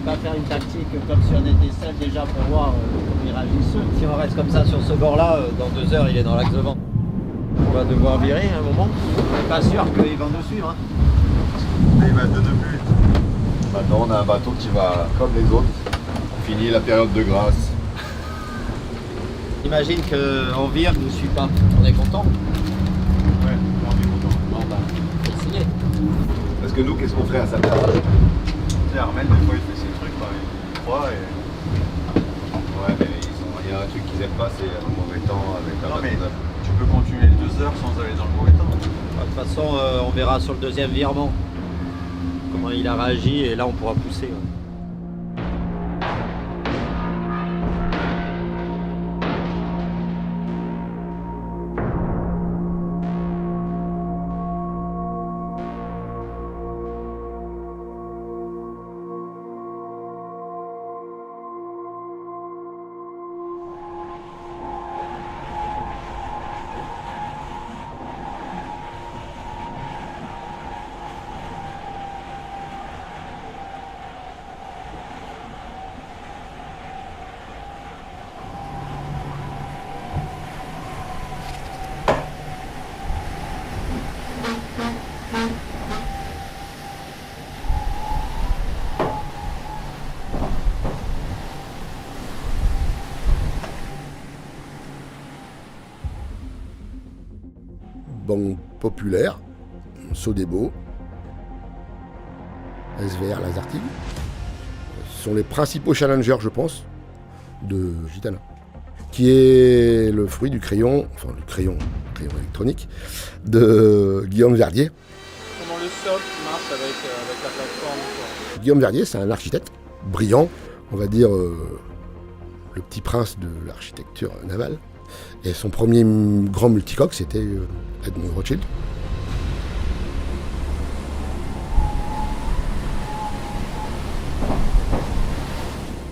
vais pas faire une tactique comme si on était seul déjà pour voir comment ils réagissent. Si on reste comme ça sur ce bord-là, dans 2 heures, il est dans l'axe de vent. On va devoir virer à un moment. On n'est pas sûr qu'ils vont nous suivre. Et il va 2 nœuds plus vite. Maintenant, on a un bateau qui va comme les autres. Fini la période de grâce. Imagine qu'on vire, ne nous suit pas. On est content. Ouais, on est content. Bon, bah, faut essayer. Parce que nous, qu'est-ce qu'on ferait à sa place? Tu sais, Armel, des fois, il fait ses trucs, il croit et... Ouais, mais il y a un truc qu'ils aiment pas, c'est le mauvais temps avec un Non, mais bateau. tu peux continuer les 2 heures sans aller dans le mauvais temps. De toute façon, on verra sur le deuxième virement comment il a réagi et là on pourra pousser. Ouais. Banque Populaire, Sodebo, SVR Lazartigue sont les principaux challengers, je pense, de Gitana, qui est le fruit du crayon électronique, de Guillaume Verdier. Comment le socle marche avec la plateforme? Guillaume Verdier, c'est un architecte brillant, on va dire le petit prince de l'architecture navale. Et son premier grand multicoque, c'était Edmond Rothschild.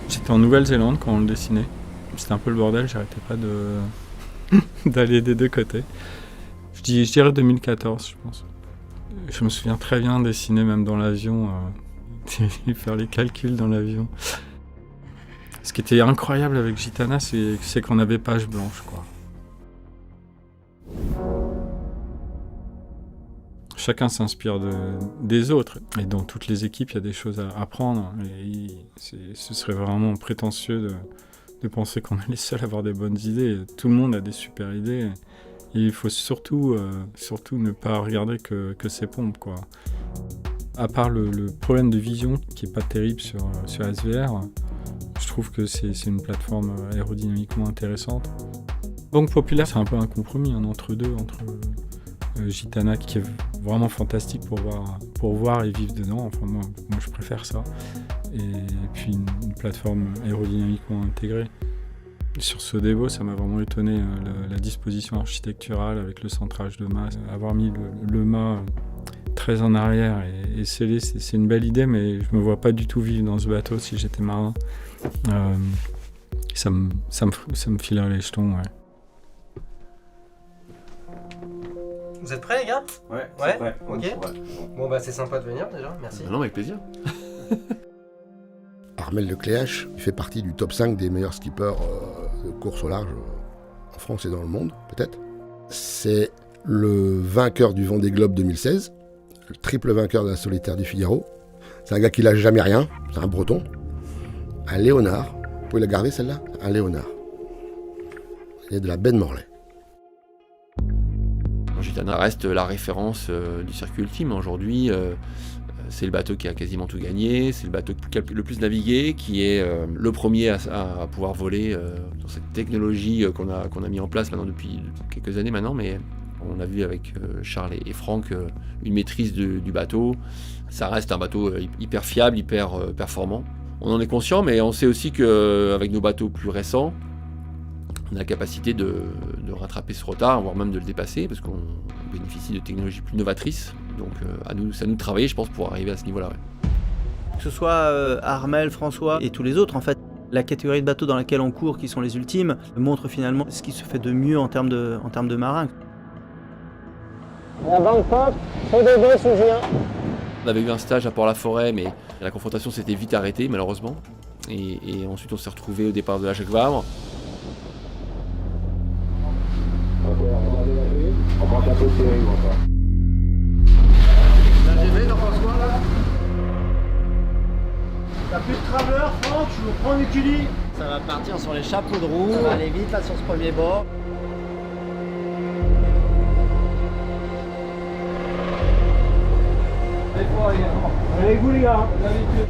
J'étais en Nouvelle-Zélande quand on le dessinait. C'était un peu le bordel, j'arrêtais pas d'aller des 2 côtés. Je dirais 2014, je pense. Je me souviens très bien dessiner même dans l'avion, faire les calculs dans l'avion. Ce qui était incroyable avec Gitana, c'est qu'on avait page blanche, quoi. Chacun s'inspire des autres. Et dans toutes les équipes, il y a des choses à apprendre. Et ce serait vraiment prétentieux de penser qu'on est les seuls à avoir des bonnes idées. Tout le monde a des super idées. Et il faut surtout ne pas regarder que ses pompes, quoi. À part le problème de vision qui est pas terrible sur SVR, je trouve que c'est une plateforme aérodynamiquement intéressante. Banque Populaire, c'est un peu un compromis entre deux, entre Gitana qui est vraiment fantastique pour voir et vivre dedans. Enfin, moi je préfère ça. Et puis une plateforme aérodynamiquement intégrée. Sur Sodebo, ça m'a vraiment étonné la disposition architecturale avec le centrage de mât. Avoir mis le mât très en arrière et scellé, c'est une belle idée, mais je me vois pas du tout vivre dans ce bateau si j'étais marin. Ça me filerait les jetons, ouais. Vous êtes prêts, les gars? Ouais, Ouais, prêt. ok. Ouais. Bon, bah, c'est sympa de venir déjà, merci. Non, avec plaisir. Armel Lecléache, il fait partie du top 5 des meilleurs skippers de course au large en France et dans le monde, peut-être. C'est le vainqueur du Vendée Globe 2016, le triple vainqueur de la Solitaire du Figaro. C'est un gars qui lâche jamais rien, c'est un breton. Un léonard, vous pouvez la garder celle-là? Un léonard. Il est de la baie de Morlaix. Gitana reste la référence du circuit ultime. Aujourd'hui, c'est le bateau qui a quasiment tout gagné, c'est le bateau qui a le plus navigué, qui est le premier à pouvoir voler dans cette technologie qu'on a mis en place maintenant depuis quelques années maintenant, mais on a vu avec Charles et Franck une maîtrise du bateau. Ça reste un bateau hyper fiable, hyper performant. On en est conscient, mais on sait aussi qu'avec nos bateaux plus récents, on a la capacité de rattraper ce retard, voire même de le dépasser, parce qu'on bénéficie de technologies plus novatrices. Donc ça nous de travailler, je pense, pour arriver à ce niveau-là. Ouais. Que ce soit Armel, François et tous les autres, en fait, la catégorie de bateaux dans laquelle on court, qui sont les ultimes, montre finalement ce qui se fait de mieux en termes de marins. La banque pop, Sodebo sous Julien. On avait eu un stage à Port-la-Forêt, mais La confrontation s'était vite arrêtée malheureusement. Et ensuite on s'est retrouvé au départ de la Jacques Vabre. On prend un peu de série encore. La GV, t'en penses quoi là? T'as plus de travers, Franck, je vous prends Uculi. Ça va partir sur les chapeaux de roue, ça va aller vite là sur ce premier bord. Allez, avec vous les gars, l'habitude.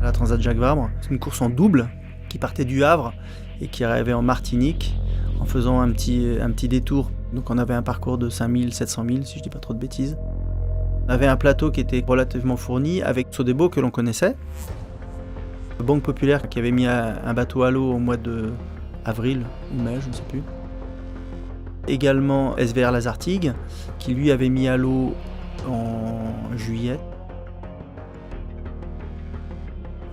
La Transat Jacques Vabre, c'est une course en double qui partait du Havre et qui arrivait en Martinique en faisant un petit détour. Donc on avait un parcours de 5000, 700 000 si je dis pas trop de bêtises. On avait un plateau qui était relativement fourni avec Sodebo que l'on connaissait. Banque Populaire qui avait mis un bateau à l'eau au mois de avril ou mai, je ne sais plus. Également SVR Lazartigue qui lui avait mis à l'eau en juillet.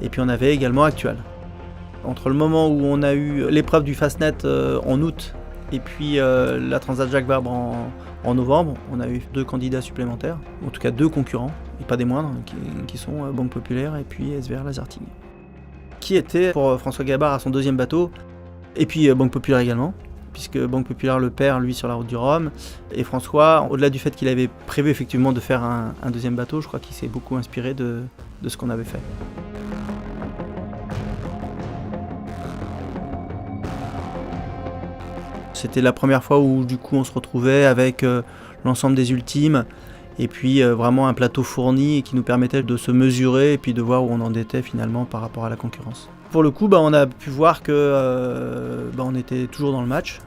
Et puis on avait également Actual. Entre le moment où on a eu l'épreuve du Fastnet en août et puis la Transat Jacques Vabre en novembre, on a eu 2 candidats supplémentaires, en tout cas 2 concurrents, et pas des moindres, qui sont Banque Populaire et puis SVR Lazartigue. Qui était pour François Gabard à son 2e bateau, et puis Banque Populaire également, puisque Banque Populaire le perd lui sur la route du Rhum, et François, au-delà du fait qu'il avait prévu effectivement de faire un 2e bateau, je crois qu'il s'est beaucoup inspiré de ce qu'on avait fait. C'était la première fois où du coup on se retrouvait avec l'ensemble des ultimes et puis vraiment un plateau fourni qui nous permettait de se mesurer et puis de voir où on en était finalement par rapport à la concurrence. Pour le coup, on a pu voir que on était toujours dans le match.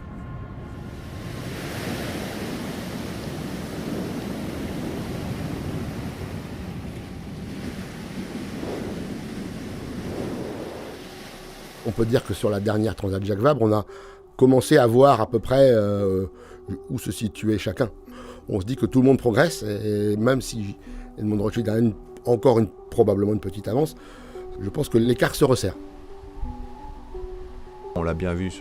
On peut dire que sur la dernière Transat Jacques Vabre, on a commencé à voir à peu près où se situait chacun. On se dit que tout le monde progresse, et même si Edmond Rothschild a probablement une petite avance, je pense que l'écart se resserre. On l'a bien vu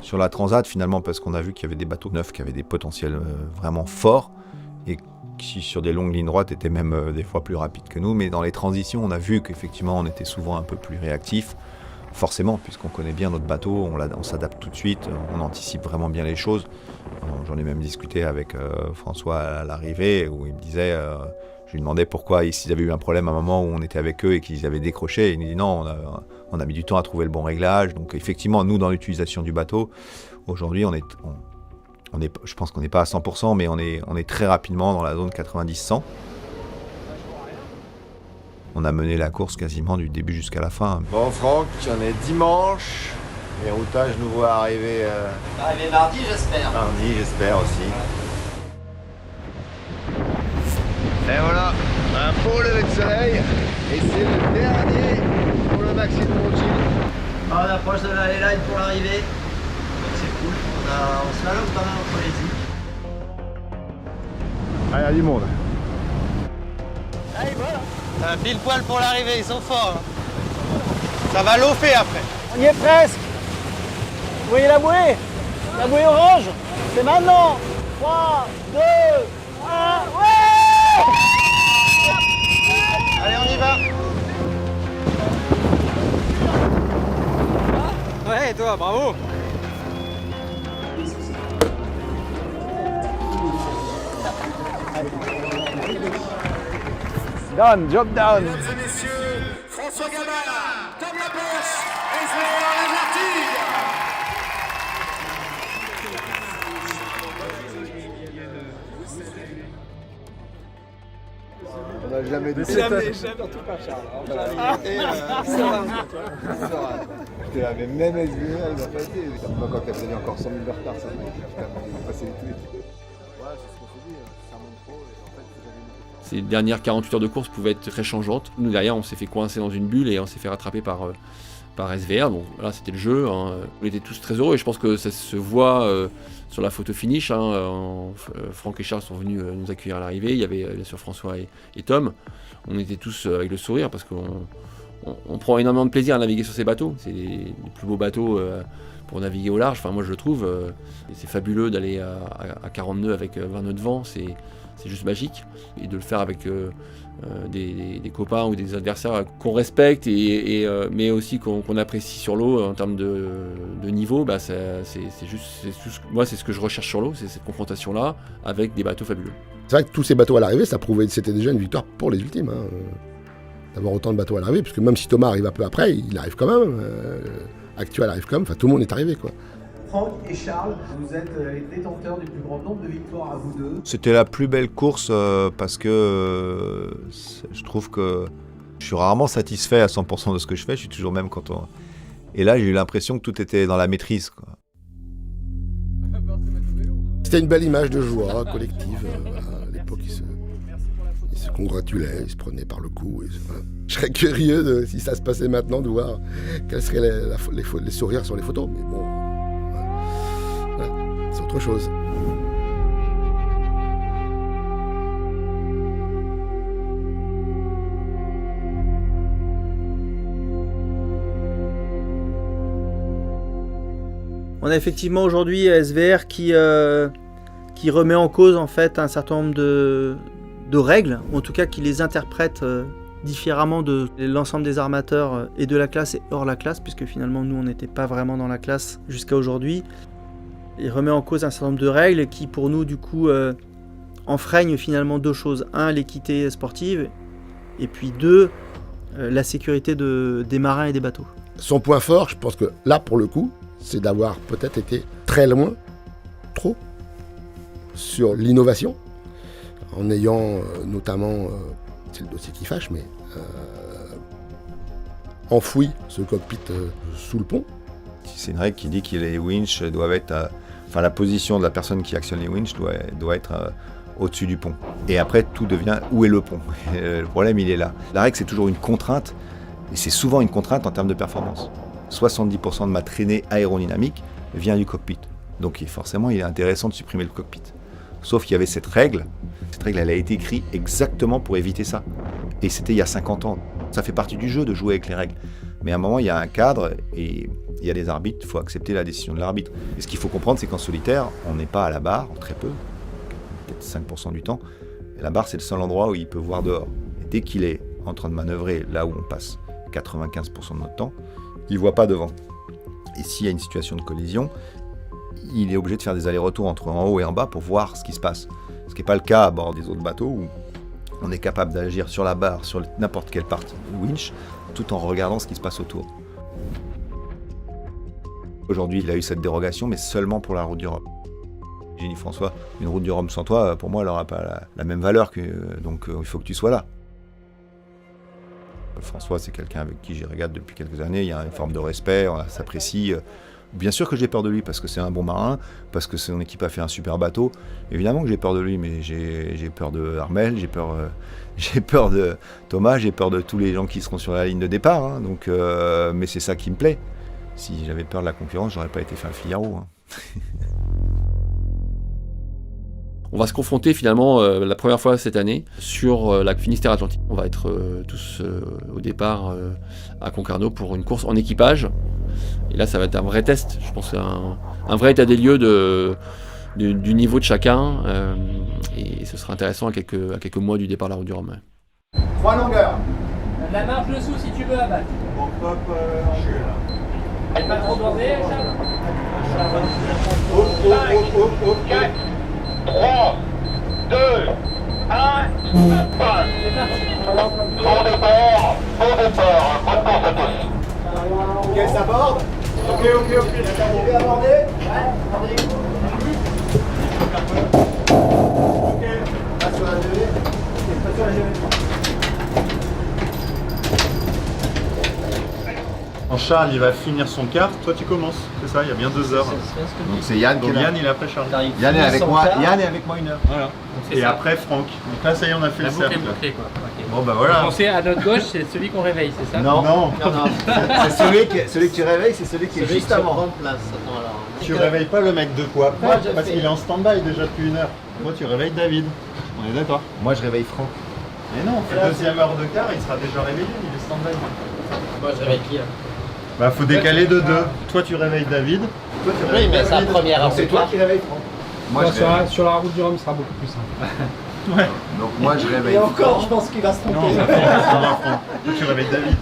sur la Transat finalement, parce qu'on a vu qu'il y avait des bateaux neufs qui avaient des potentiels vraiment forts et qui sur des longues lignes droites étaient même des fois plus rapides que nous, mais dans les transitions on a vu qu'effectivement on était souvent un peu plus réactifs. Forcément, puisqu'on connaît bien notre bateau, on s'adapte tout de suite, on anticipe vraiment bien les choses. J'en ai même discuté avec François à l'arrivée, où il me disait, je lui demandais pourquoi, s'ils avaient eu un problème à un moment où on était avec eux et qu'ils avaient décroché. Et il me dit non, on a mis du temps à trouver le bon réglage. Donc effectivement, nous, dans l'utilisation du bateau, aujourd'hui, je pense qu'on n'est pas à 100%, mais on est très rapidement dans la zone 90-100. On a mené la course quasiment du début jusqu'à la fin. Bon Franck, on est dimanche. Les routages nous voient arriver... Arrivé mardi, j'espère. Mardi, j'espère aussi. Et voilà, un beau lever de soleil. Et c'est le dernier pour le Maxi de Rothschild. On approche de la line pour l'arrivée. Donc c'est cool. On se slalom pas mal entre les îles. Allez, il y a du monde. Allez, voilà. Pile poil pour l'arrivée, ils sont forts. Ça va lofer après. On y est presque. Vous voyez la bouée? La bouée orange? C'est maintenant. 3, 2, 1, ouais! Allez, on y va. Ouais, et toi, bravo. Done, job done. Mesdames et messieurs, François Gabard, Tom Laperche et SVR Lazartigue. On n'a jamais dit ça. Jamais, surtout pas Charles. Ça va. J'étais là, mais même SVR, il a passé. Moi, quand elle faisait encore 100 000 de retard, ça m'a passé les tweets. Ouais, c'est ce qu'on se dit, ça monte trop. Ces dernières 48 heures de course pouvaient être très changeantes. Nous derrière on s'est fait coincer dans une bulle et on s'est fait rattraper par par SVR. Donc là, c'était le jeu. Hein. On était tous très heureux et je pense que ça se voit sur la photo finish. Hein. Franck et Charles sont venus nous accueillir à l'arrivée. Il y avait bien sûr François et Tom. On était tous avec le sourire parce qu'on prend énormément de plaisir à naviguer sur ces bateaux. C'est les plus beaux bateaux pour naviguer au large. Enfin, moi, je le trouve. C'est fabuleux d'aller à 40 nœuds avec 20 nœuds de vent. C'est juste magique. Et de le faire avec des copains ou des adversaires qu'on respecte, mais aussi qu'on apprécie sur l'eau en termes de niveau, bah moi c'est ce que je recherche sur l'eau, c'est cette confrontation-là avec des bateaux fabuleux. C'est vrai que tous ces bateaux à l'arrivée, ça prouvait que c'était déjà une victoire pour les ultimes. Hein, d'avoir autant de bateaux à l'arrivée, parce que même si Thomas arrive un peu après, il arrive quand même. Actuel arrive quand même, enfin tout le monde est arrivé, quoi. Franck et Charles, vous êtes les détenteurs du plus grand nombre de victoires à vous deux. C'était la plus belle course parce que je trouve que je suis rarement satisfait à 100% de ce que je fais, je suis toujours même content. Et là, j'ai eu l'impression que tout était dans la maîtrise, quoi. C'était une belle image de joie collective. À l'époque, ils se congratulaient, ils se prenaient par le cou. Je serais curieux, si ça se passait maintenant, de voir quels seraient les sourires sur les photos. Mais bon, c'est autre chose. On a effectivement aujourd'hui SVR qui remet en cause en fait un certain nombre de règles, ou en tout cas qui les interprète différemment de l'ensemble des armateurs et de la classe et hors la classe, puisque finalement nous on n'était pas vraiment dans la classe jusqu'à aujourd'hui. Il remet en cause un certain nombre de règles qui pour nous du coup enfreignent finalement deux choses. Un, l'équité sportive, et puis deux, la sécurité des marins et des bateaux. Son point fort, je pense que là pour le coup, c'est d'avoir peut-être été très loin, trop, sur l'innovation, en ayant notamment, c'est le dossier qui fâche, mais enfoui ce cockpit sous le pont. C'est une règle qui dit que les winches doivent être... la position de la personne qui actionne les winches doit être au-dessus du pont. Et après, tout devient où est le pont. Le problème, il est là. La règle, c'est toujours une contrainte, et c'est souvent une contrainte en termes de performance. 70% de ma traînée aérodynamique vient du cockpit. Donc forcément, il est intéressant de supprimer le cockpit. Sauf qu'il y avait cette règle. Cette règle, elle a été écrite exactement pour éviter ça. Et c'était il y a 50 ans. Ça fait partie du jeu de jouer avec les règles. Mais à un moment, il y a un cadre et il y a des arbitres. Il faut accepter la décision de l'arbitre. Et ce qu'il faut comprendre, c'est qu'en solitaire, on n'est pas à la barre, très peu, peut-être 5% du temps. Et la barre, c'est le seul endroit où il peut voir dehors. Et dès qu'il est en train de manœuvrer là où on passe 95% de notre temps, il ne voit pas devant. Et s'il y a une situation de collision, il est obligé de faire des allers-retours entre en haut et en bas pour voir ce qui se passe. Ce qui n'est pas le cas à bord des autres bateaux où on est capable d'agir sur la barre, sur n'importe quelle partie du winch, tout en regardant ce qui se passe autour. Aujourd'hui, il a eu cette dérogation, mais seulement pour la route du Rhum. J'ai dit, François, une route du Rhum sans toi, pour moi, elle n'aura pas la même valeur, donc il faut que tu sois là. François, c'est quelqu'un avec qui j'y régate depuis quelques années, il y a une forme de respect, on s'apprécie. Bien sûr que j'ai peur de lui parce que c'est un bon marin, parce que son équipe a fait un super bateau. Évidemment que j'ai peur de lui, mais j'ai peur de Armel, j'ai peur de Thomas, j'ai peur de tous les gens qui seront sur la ligne de départ. Hein, donc, mais c'est ça qui me plaît. Si j'avais peur de la concurrence, j'aurais pas été fait un Figaro. Hein. On va se confronter finalement la première fois cette année sur la Finistère Atlantique. On va être tous au départ à Concarneau pour une course en équipage. Et là, ça va être un vrai test. Je pense un vrai état des lieux du niveau de chacun. Et ce sera intéressant à quelques mois du départ de la route du Rhum. 3 longueurs. La marge dessous si tu veux abattre. Bon, hop, je suis là. Elle pas trop bordée, Charles. Oh, 4, 3, 2, 1, C'est parti. bon départ, bonne course à tous. Ok, ça borde. Ok. Vous pouvez aborder. Ouais, ok, passe sur la gelée. Ok, passe sur la gelée. Charles, il va finir son quart. Toi, tu commences. C'est ça, il y a bien 2 heures. Donc c'est Yann qui est là. Yann, il est après Charles. Yann est avec moi 1 heure. Voilà. Et après Franck. Donc là, ça y est, on a fait le cercle. Bouclée, quoi. Okay. Bon bah voilà. Pensez à notre gauche, c'est celui qu'on réveille, c'est ça? Non. C'est celui que tu réveilles, c'est celui qui est juste avant. remplace. Voilà. Tu réveilles pas le mec de quoi? Moi, je Parce fais- qu'il est en stand-by déjà depuis 1 heure. Moi tu réveilles David. On est d'accord? Moi, je réveille Franck. Mais non, c'est deuxième heure de quart, il sera déjà réveillé, il est stand-by. Moi, je réveille qui là? Bah faut décaler de 2. Toi tu réveilles David. Toi tu Oui, mais c'est la David. première heure. C'est toi qui réveilles Franck. Moi, je réveille. Sur la route du Rhum, ce sera beaucoup plus simple. Donc moi je réveille. Et encore, je pense qu'il va se Non, tromper. ça va, Franck. Toi tu réveilles David.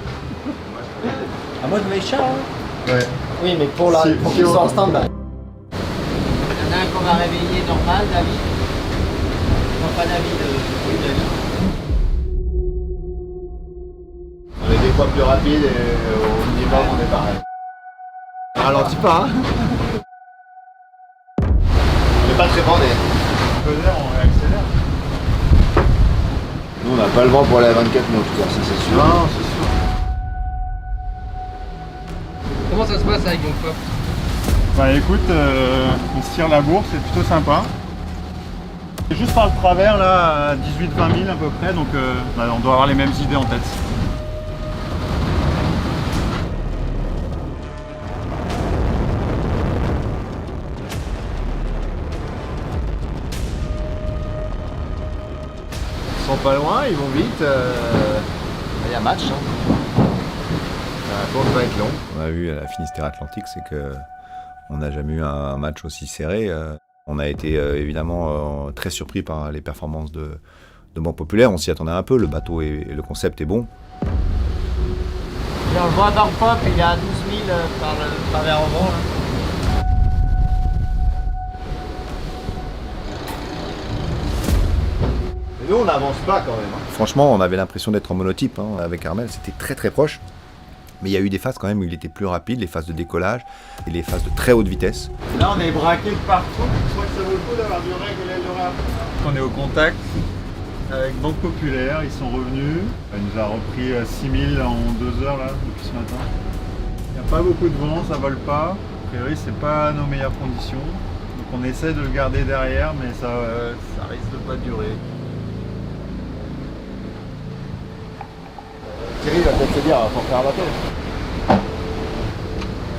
Ah, moi, je réveille Charles. Hein. Ouais. Oui, mais pour qu'il soit en stand-by. Il y en a un qu'on va réveiller normal, David. Non, pas David, oui, David. On est des fois plus rapides et au minimum, on est pareil. Ralentis pas, hein. On n'est pas très bandé. On accélère. Nous, on n'a pas le vent pour aller à 24 nœuds, en tout cas, ça c'est sûr. Non, c'est sûr. Comment ça se passe avec mon pop? Bah écoute, on se tire la bourse, c'est plutôt sympa. C'est juste par le travers là, à 18-20 000 à peu près, donc on doit avoir les mêmes idées en tête. Ils sont pas loin, ils vont vite. Il y a match. Hein. La course va être longue. On a vu à la Finistère Atlantique, c'est que on n'a jamais eu un match aussi serré. On a été évidemment très surpris par les performances de Banque Populaire. On s'y attendait un peu, le bateau et le concept est bon. Et on le voit dans le pop, il est à 12 000 par le travers au vent. Là. Et nous, on n'avance pas quand même. Hein. Franchement, on avait l'impression d'être en monotype hein, avec Armel, c'était très très proche. Mais il y a eu des phases quand même où il était plus rapide, les phases de décollage et les phases de très haute vitesse. Là on est braqué de partout, je crois que ça vaut le coup d'avoir du règle et l'aile de rap. On est au contact avec Banque Populaire, ils sont revenus. Il nous a repris 6000 en 2 heures là, depuis ce matin. Il n'y a pas beaucoup de vent, ça vole pas. A priori c'est pas nos meilleures conditions. Donc on essaie de le garder derrière mais ça risque de pas durer. Thierry va peut-être se dire, faut faire un bateau.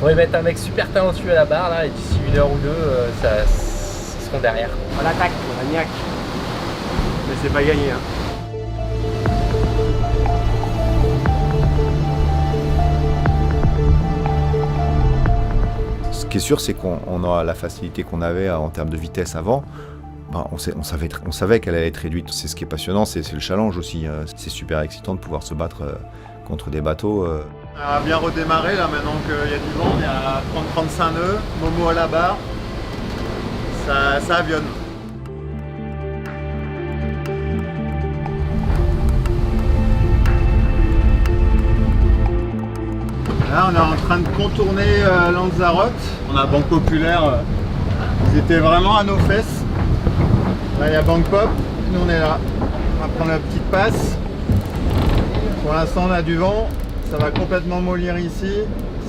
On va mettre un mec super talentueux à la barre là, et d'ici 1 heure ou 2, ils seront derrière. On attaque, on agnac. Mais c'est pas gagné. Hein. Ce qui est sûr, c'est qu'on aura la facilité qu'on avait en termes de vitesse avant. Ben, on savait qu'elle allait être réduite. C'est ce qui est passionnant, c'est le challenge aussi. C'est super excitant de pouvoir se battre contre des bateaux. On a bien redémarré là maintenant qu'il y a du vent, il y a 30-35 nœuds, Momo à la barre, ça avionne. Là on est en train de contourner Lanzarote, on a Banque Populaire, ils étaient vraiment à nos fesses. Là il y a Banque Pop, nous on est là, on va prendre la petite passe. Pour l'instant on a du vent. Ça va complètement mollir ici,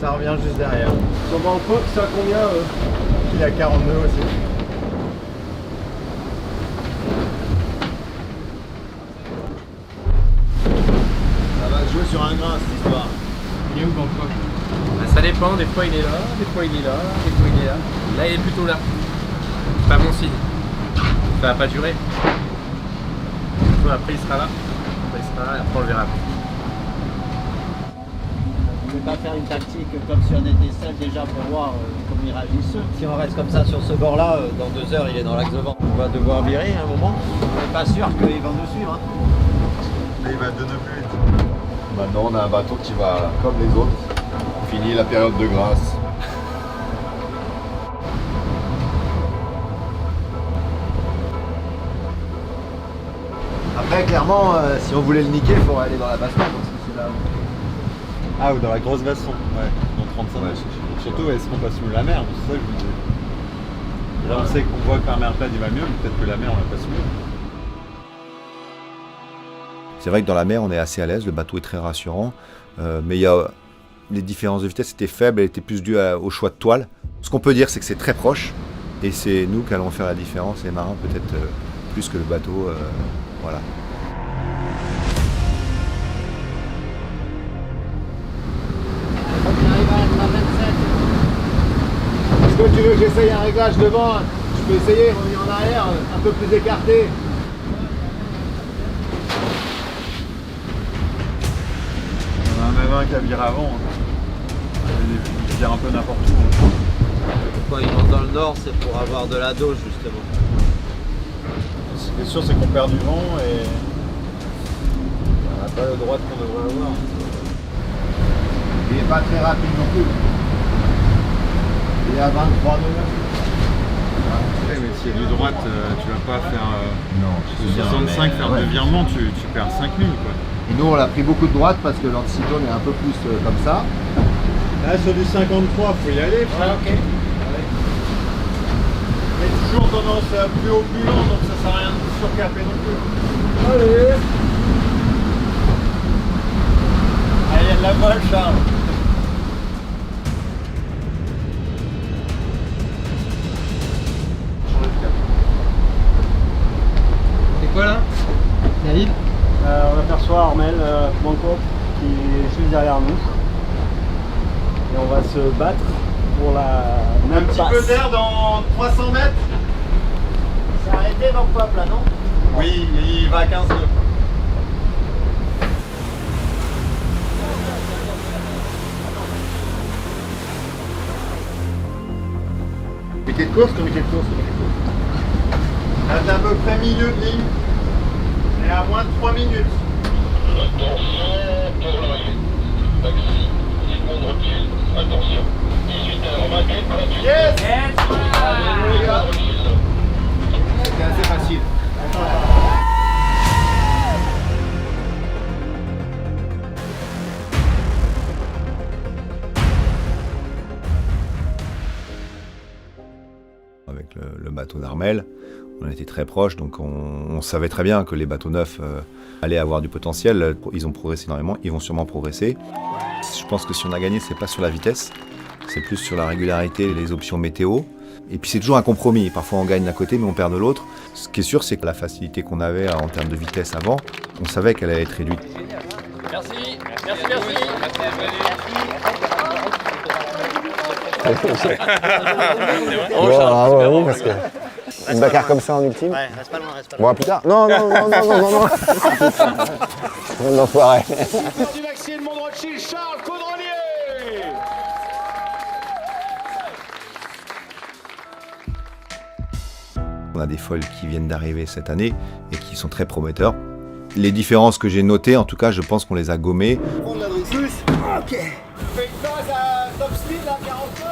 ça revient juste derrière. Sur Banque Pop, c'est à combien Il y a 42 aussi. Ça va se jouer sur un grain cette histoire. Il est où Banque Pop? Ça dépend, des fois il est là, des fois il est là, des fois il est là. Là il est plutôt là. C'est pas bon signe. Ça va pas durer. Après il sera là. Après il sera là et après on le verra. On ne peut pas faire une tactique comme si on était seul déjà pour voir comment ils réagissent. Si on reste comme ça sur ce bord-là, dans 2 heures, il est dans l'axe de vent. On va devoir virer à un moment. On n'est pas sûr qu'ils vont nous suivre. Hein. Et il va donner plus vite. Maintenant, on a un bateau qui va comme les autres. Fini la période de grâce. Après, clairement, si on voulait le niquer, il faudrait aller dans la basse mer, parce que c'est là où... Ah, ou dans la grosse basson, ouais, dans 35 nœuds. Surtout, est-ce qu'on passe sous la mer? C'est ça que je vous dis. Là, on sait qu'on voit que par mer plate, il va mieux, mais peut-être que la mer, on la passe mieux. C'est vrai que dans la mer, on est assez à l'aise, le bateau est très rassurant, mais il y a les différences de vitesse étaient faibles, elles étaient plus dues au choix de toile. Ce qu'on peut dire, c'est que c'est très proche, et c'est nous qui allons faire la différence, les marins peut-être plus que le bateau, voilà. essaye un réglage devant, je peux essayer, revenir en arrière, un peu plus écarté. On a un même un qui a viré avant. Il vire un peu n'importe où. Pourquoi ils montent dans le nord, c'est pour avoir de la dose justement. Ce qui est sûr, c'est qu'on perd du vent et on n'a pas le droit qu'on devrait avoir. Il n'est pas très rapide non plus. Il est à 23 degrés. Ouais, mais s'il y a du droite, tu vas pas faire 65, faire deux virements, tu perds 5000 quoi. Et nous on a pris beaucoup de droite parce que l'anticyclone est un peu plus comme ça. Là sur du 53, faut y aller. Ok. Mais toujours tendance plus haut, plus lent, donc ça sert à rien de surcaper non plus. Allez. Ah, il y a de la molle, Charles. C'est quoi là? La ville? On aperçoit Armel Banco qui est juste derrière nous. Et on va se battre pour la Un même petit passe. peu d'air dans 300 mètres. C'est arrêté dans le peuple là, non? Oui, il va à 15 nœuds. Comité de course, comité de course, comité de course. Là, t'es à peu près milieu de ligne. Et à moins de 3 minutes. Attention pour l'arrivée. Maxi, tout le monde recule. Attention. 18h28. Yes! Alléluia. C'était assez facile. Avec le bateau d'Armel, on était très proches, donc on savait très bien que les bateaux neufs allaient avoir du potentiel. Ils ont progressé énormément, ils vont sûrement progresser. Je pense que si on a gagné, c'est pas sur la vitesse, c'est plus sur la régularité et les options météo. Et puis c'est toujours un compromis, parfois on gagne d'un côté mais on perd de l'autre. Ce qui est sûr, c'est que la facilité qu'on avait en termes de vitesse avant, on savait qu'elle allait être réduite. Merci, merci, merci. Oui, parce que une bagarre comme ça en ultime. Ouais, reste pas loin, reste pas loin. Bon, à plus tard. Non. L'enfoiré. Du Maxi de Mondrochil, Charles Caudrelier. On a des foils qui viennent d'arriver cette année et qui sont très prometteurs. Les différences que j'ai notées, en tout cas, je pense qu'on les a gommées. On a plus. Ok. Fais une phase à top speed là, 42.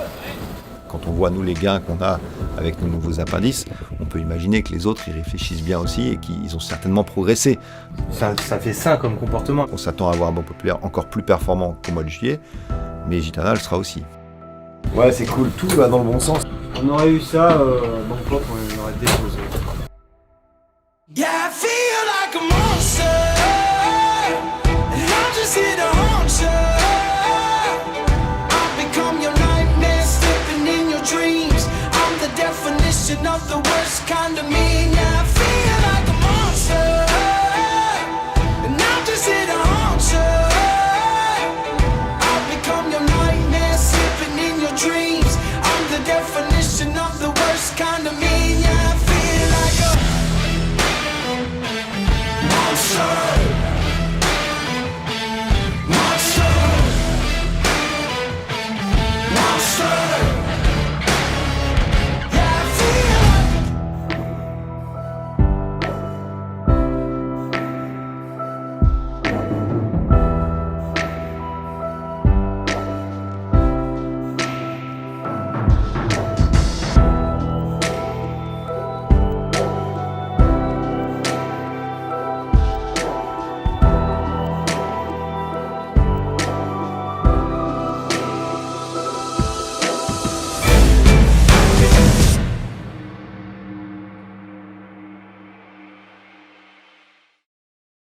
Quand on voit nous les gains qu'on a avec nos nouveaux appendices, on peut imaginer que les autres y réfléchissent bien aussi et qu'ils ont certainement progressé. Ça fait ça comme comportement. On s'attend à avoir un banc populaire encore plus performant qu'au mois de juillet, mais Gitana le sera aussi. Ouais, c'est cool, tout va dans le bon sens. On aurait eu ça, Bangkok, on aurait déposé.